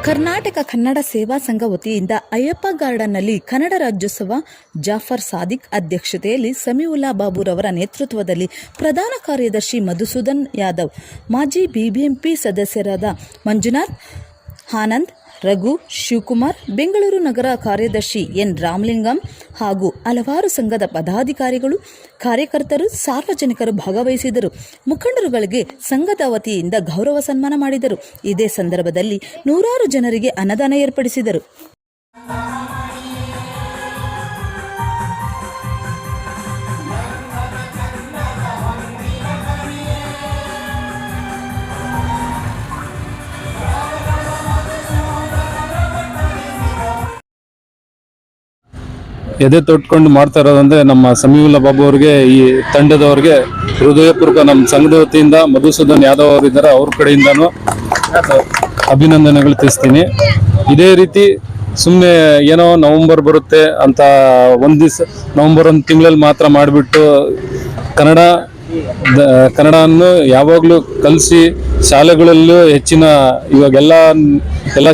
ಕರ್ನಾಟಕ ಕನ್ನಡ ಸೇವಾ ಸಂಘ ವತಿಯಿಂದ ಅಯ್ಯಪ್ಪ ಗಾರ್ಡನ್ನಲ್ಲಿ ಕನ್ನಡ ರಾಜ್ಯೋತ್ಸವ ಜಾಫರ್ ಸಾದಿಕ್ ಅಧ್ಯಕ್ಷತೆಯಲ್ಲಿ ಸಮೀವುಲ್ಲಾ ಬಾಬುರವರ ನೇತೃತ್ವದಲ್ಲಿ ಪ್ರಧಾನ ಕಾರ್ಯದರ್ಶಿ ಮಧುಸೂದನ್ ಯಾದವ್, ಮಾಜಿ ಬಿಬಿಎಂಪಿ ಸದಸ್ಯರಾದ ಮಂಜುನಾಥ್, ಆನಂದ್, ರಘು, ಶಿವಕುಮಾರ್, ಬೆಂಗಳೂರು ನಗರ ಕಾರ್ಯದರ್ಶಿ ಎನ್ ರಾಮಲಿಂಗಂ ಹಾಗೂ ಹಲವಾರು ಸಂಘದ ಪದಾಧಿಕಾರಿಗಳು, ಕಾರ್ಯಕರ್ತರು, ಸಾರ್ವಜನಿಕರು ಭಾಗವಹಿಸಿದರು. ಮುಖಂಡರುಗಳಿಗೆ ಸಂಘದ ವತಿಯಿಂದ ಗೌರವ ಸನ್ಮಾನ ಮಾಡಿದರು. ಇದೇ ಸಂದರ್ಭದಲ್ಲಿ ನೂರಾರು ಜನರಿಗೆ ಅನ್ನದಾನ ಏರ್ಪಡಿಸಿದರು. ಎದೆ ತೊಟ್ಕೊಂಡು ಮಾಡ್ತಾ ಇರೋದಂದ್ರೆ ನಮ್ಮ ಸಮೀವುಲ್ಲಾ ಬಾಬು ಅವರಿಗೆ, ಈ ತಂಡದವರಿಗೆ ಹೃದಯಪೂರ್ವಕ ನಮ್ಮ ಸಂಘದ ವತಿಯಿಂದ ಮಧುಸೂದನ್ ಯಾದವ್ ಅವರಿದ್ದಾರೆ, ಅವ್ರ ಕಡೆಯಿಂದನೂ ಅಭಿನಂದನೆಗಳು ತಿಳಿಸ್ತೀನಿ. ಇದೇ ರೀತಿ ಸುಮ್ಮನೆ ಏನೋ ನವಂಬರ್ ಬರುತ್ತೆ ಅಂತ ಒಂದು ದಿವಸ, ನವಂಬರ್ ಒಂದು ತಿಂಗಳಲ್ಲಿ ಮಾತ್ರ ಮಾಡಿಬಿಟ್ಟು ಕನ್ನಡವನ್ನು ಯಾವಾಗಲೂ ಕಲಿಸಿ ಶಾಲೆಗಳಲ್ಲೂ ಇವಾಗೆಲ್ಲ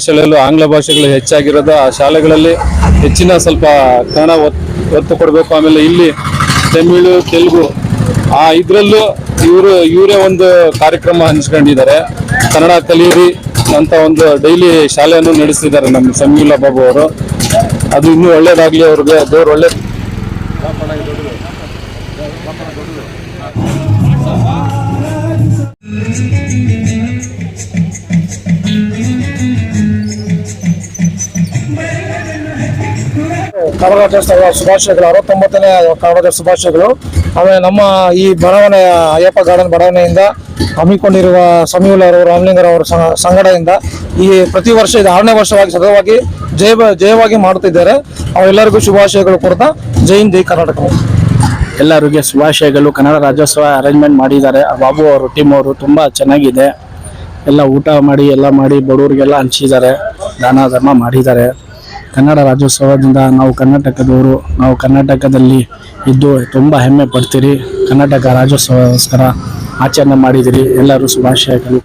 ಶಾಲೆಯಲ್ಲೂ ಆಂಗ್ಲ ಭಾಷೆಗಳು ಹೆಚ್ಚಾಗಿರೋದು, ಆ ಶಾಲೆಗಳಲ್ಲಿ ಹೆಚ್ಚಿನ ಸ್ವಲ್ಪ ಕನ್ನಡ ಒತ್ತು ಕೊಡಬೇಕು. ಆಮೇಲೆ ಇಲ್ಲಿ ತಮಿಳು, ತೆಲುಗು ಇದರಲ್ಲೂ ಇವರೇ ಒಂದು ಕಾರ್ಯಕ್ರಮ ಹಂಚ್ಕೊಂಡಿದ್ದಾರೆ. ಕನ್ನಡ ಕಲಿಯಿರಿ ಅಂತ ಒಂದು ಡೈಲಿ ಶಾಲೆಯನ್ನು ನಡೆಸ್ತಿದ್ದಾರೆ ನಮ್ಮ ಸಮೀವುಲ್ಲಾ ಬಾಬು ಅವರು. ಅದು ಇನ್ನೂ ಒಳ್ಳೇದಾಗ್ಲಿ, ಅವ್ರಿಗೆ ದೇವ್ರು ಒಳ್ಳೆ ಕನ್ನಡ ರಾಜ್ಯೋತ್ಸವ ಶುಭಾಶಯಗಳು, 69ನೇ ಕನ್ನಡ ಶುಭಾಶಯಗಳು. ಆಮೇಲೆ ನಮ್ಮ ಈ ಬಡಾವಣೆಯ ಅಯ್ಯಪ್ಪ ಗಾರ್ಡನ್ ಬಡಾವಣೆಯಿಂದ ಹಮ್ಮಿಕೊಂಡಿರುವ ಸಮೀವುಲ್ಲಾ ಅವರು, ರಾಮಲಿಂಗರವರ ಸಂಘಟನೆಯಿಂದ ಈ ಪ್ರತಿ ವರ್ಷ ಇದು 6ನೇ ವರ್ಷವಾಗಿ ಸತತವಾಗಿ ಜಯವಾಗಿ ಮಾಡುತ್ತಿದ್ದಾರೆ. ಅವರೆಲ್ಲರಿಗೂ ಶುಭಾಶಯಗಳು ಕೊಡ್ತಾ ಜೈ ಹಿಂದ್, ಜೈ ಕರ್ನಾಟಕ. ಎಲ್ಲರಿಗೆ ಶುಭಾಶಯಗಳು. ಕನ್ನಡ ರಾಜ್ಯೋತ್ಸವ ಅರೇಂಜ್ಮೆಂಟ್ ಮಾಡಿದ್ದಾರೆ ಬಾಬು ಅವರು, ಟೀಮ್ ಅವರು ತುಂಬ ಚೆನ್ನಾಗಿದೆ. ಎಲ್ಲ ಊಟ ಮಾಡಿ ಎಲ್ಲ ಮಾಡಿ ಬಡವರಿಗೆಲ್ಲ ಹಂಚಿದ್ದಾರೆ, ದಾನ ಧರ್ಮ ಮಾಡಿದ್ದಾರೆ. ಕನ್ನಡ ರಾಜ್ಯೋತ್ಸವದಿಂದ ನಾವು ಕರ್ನಾಟಕದವರು, ನಾವು ಕರ್ನಾಟಕದಲ್ಲಿ ಇದ್ದು ತುಂಬ ಹೆಮ್ಮೆ ಪಡ್ತೀರಿ. ಕರ್ನಾಟಕ ರಾಜ್ಯೋತ್ಸವಕ್ಕೋಸ್ಕರ ಆಚರಣೆ ಮಾಡಿದಿರಿ. ಎಲ್ಲರೂ ಶುಭಾಶಯಗಳು.